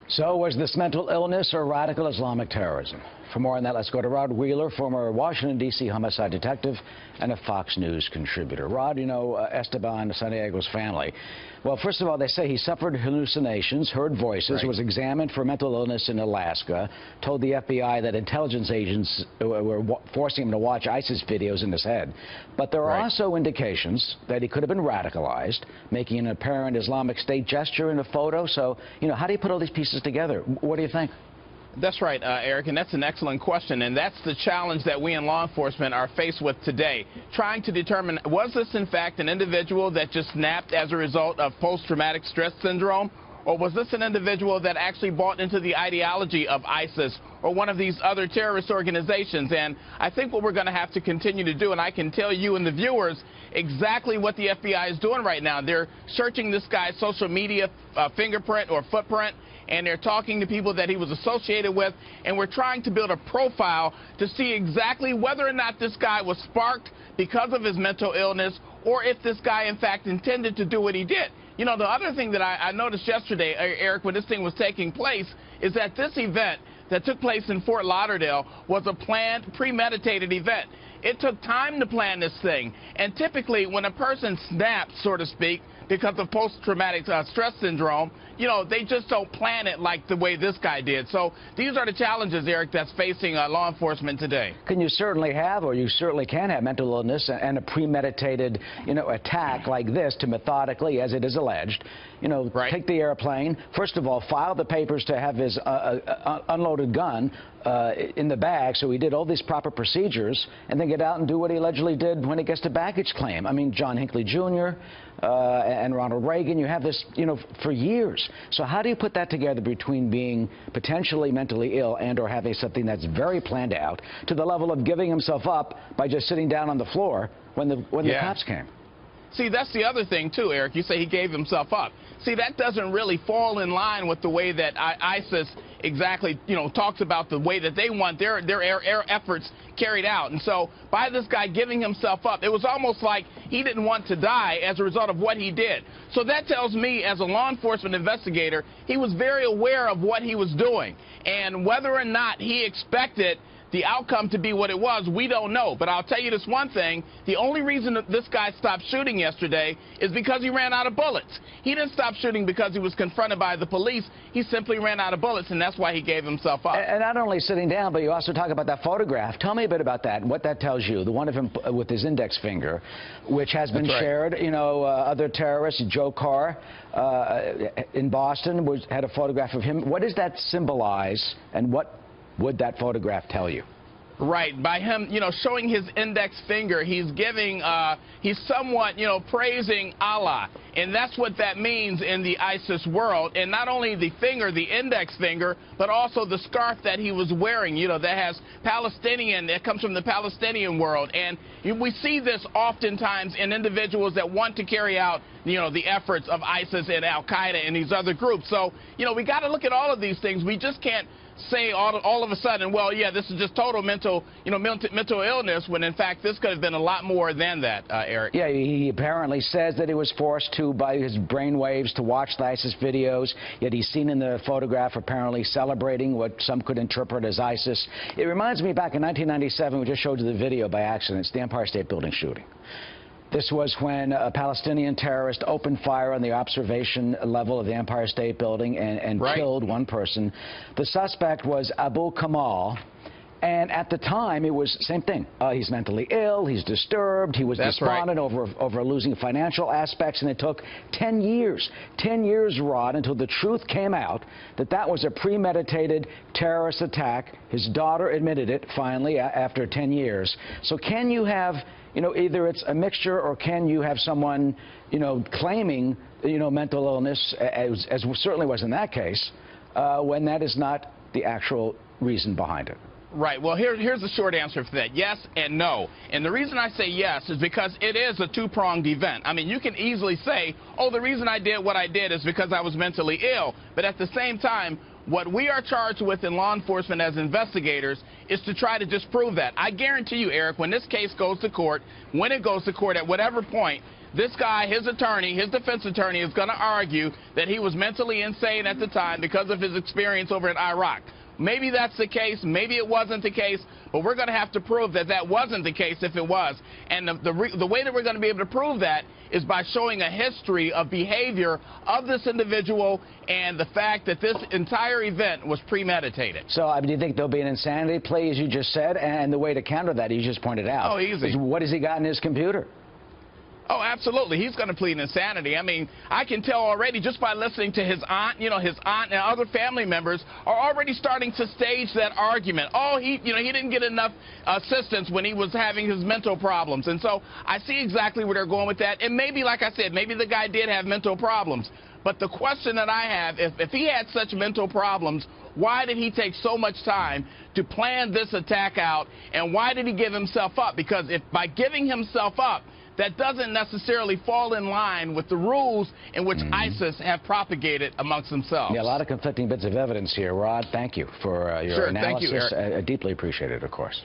So was this mental illness or radical Islamic terrorism? For more on that, let's go to Rod Wheeler, former Washington, D.C. homicide detective and a Fox News contributor. Rod, you know Esteban Santiago's family. Well, first of all, they say he suffered hallucinations, heard voices, was examined for mental illness in Alaska, told the FBI that intelligence agents were forcing him to watch ISIS videos in his head. But there are also indications that he could have been radicalized, making an apparent Islamic State gesture in a photo. So, you know, how do you put all these pieces together? What do you think? That's right, Eric, and that's an excellent question, and that's the challenge that we in law enforcement are faced with today, trying to determine, was this in fact an individual that just snapped as a result of post-traumatic stress syndrome, or was this an individual that actually bought into the ideology of ISIS or one of these other terrorist organizations? And I think what we're going to have to continue to do, and I can tell you and the viewers exactly what the FBI is doing right now. They're searching this guy's social media fingerprint or footprint, and they're talking to people that he was associated with, and we're trying to build a profile to see exactly whether or not this guy was sparked because of his mental illness, or if this guy in fact intended to do what he did. You know, the other thing that I noticed yesterday, Eric, when this thing was taking place, is that this event that took place in Fort Lauderdale was a planned, premeditated event. It took time to plan this thing, and typically when a person snaps, so to speak, because of post-traumatic stress syndrome, you know, they just don't plan it like the way this guy did. So these are the challenges, Eric, that's facing law enforcement today. Can you certainly have, or you certainly can have, mental illness and a premeditated, you know, attack like this to methodically, as it is alleged, you know, take the airplane, first of all, file the papers to have his unloaded gun in the bag, so he did all these proper procedures, and then get out and do what he allegedly did when it gets to baggage claim. I mean, John Hinckley Jr. And Ronald Reagan, you have this, you know, for years. So how do you put that together between being potentially mentally ill and or having something that's very planned out to the level of giving himself up by just sitting down on the floor when the cops came? See, that's the other thing, too, Eric. You say he gave himself up. See, that doesn't really fall in line with the way that ISIS exactly, you know, talks about the way that they want their air efforts carried out. And so by this guy giving himself up, it was almost like he didn't want to die as a result of what he did. So that tells me, as a law enforcement investigator, he was very aware of what he was doing. And whether or not he expected the outcome to be what it was, we don't know. But I'll tell you this one thing, the only reason that this guy stopped shooting yesterday is because he ran out of bullets. He didn't stop shooting because he was confronted by the police. He simply ran out of bullets, and that's why he gave himself up. And not only sitting down, but you also talk about that photograph. Tell me a bit about that, what that tells you, the one of him with his index finger, which has been shared. You know, other terrorists, Joe Carr in Boston had a photograph of him. What does that symbolize, and what would that photograph tell you? Right. By him, you know, showing his index finger, he's giving, he's somewhat, you know, praising Allah. And that's what that means in the ISIS world. And not only the finger, the index finger, but also the scarf that he was wearing, you know, that has Palestinian, that comes from the Palestinian world. And we see this oftentimes in individuals that want to carry out, you know, the efforts of ISIS and Al-Qaeda and these other groups. So, you know, we got to look at all of these things. We just can't say all of a sudden, well, yeah, this is just total mental illness, when in fact this could have been a lot more than that, Eric. Yeah, he apparently says that he was forced to by his brain waves to watch the ISIS videos, yet he's seen in the photograph apparently celebrating what some could interpret as ISIS. It reminds me back in 1997, we just showed you the video by accident, it's the Empire State Building shooting. This was when a Palestinian terrorist opened fire on the observation level of the Empire State Building and killed one person. The suspect was Abu Kamal, and at the time it was same thing. He's mentally ill, he's disturbed, he was despondent over losing financial aspects, and it took 10 years, Rod, until the truth came out that that was a premeditated terrorist attack. His daughter admitted it finally after 10 years. So can you have, you know, either it's a mixture, or can you have someone, you know, claiming, you know, mental illness, as certainly was in that case, when that is not the actual reason behind it? Right. Well, here's the short answer for that. Yes and no. And the reason I say yes is because it is a two-pronged event. I mean, you can easily say, oh, the reason I did what I did is because I was mentally ill. But at the same time, what we are charged with in law enforcement as investigators is to try to disprove that. I guarantee you, Eric, when this case goes to court, when it goes to court, at whatever point, this guy, his attorney, his defense attorney, is going to argue that he was mentally insane at the time because of his experience over in Iraq. Maybe that's the case, maybe it wasn't the case, but we're going to have to prove that that wasn't the case if it was. And the way that we're going to be able to prove that is by showing a history of behavior of this individual and the fact that this entire event was premeditated. So, do you think there'll be an insanity plea, as you just said? And the way to counter that, you just pointed out. Oh, easy. What has he got in his computer? Oh, absolutely. He's going to plead insanity. I mean, I can tell already just by listening to his aunt, his aunt and other family members are already starting to stage that argument. Oh, he didn't get enough assistance when he was having his mental problems. And so I see exactly where they're going with that. And maybe, like I said, maybe the guy did have mental problems. But the question that I have, if he had such mental problems, why did he take so much time to plan this attack out? And why did he give himself up? Because if by giving himself up, that doesn't necessarily fall in line with the rules in which ISIS have propagated amongst themselves. Yeah, a lot of conflicting bits of evidence here. Rod, thank you for your analysis. Thank you, Eric. I deeply appreciate it, of course.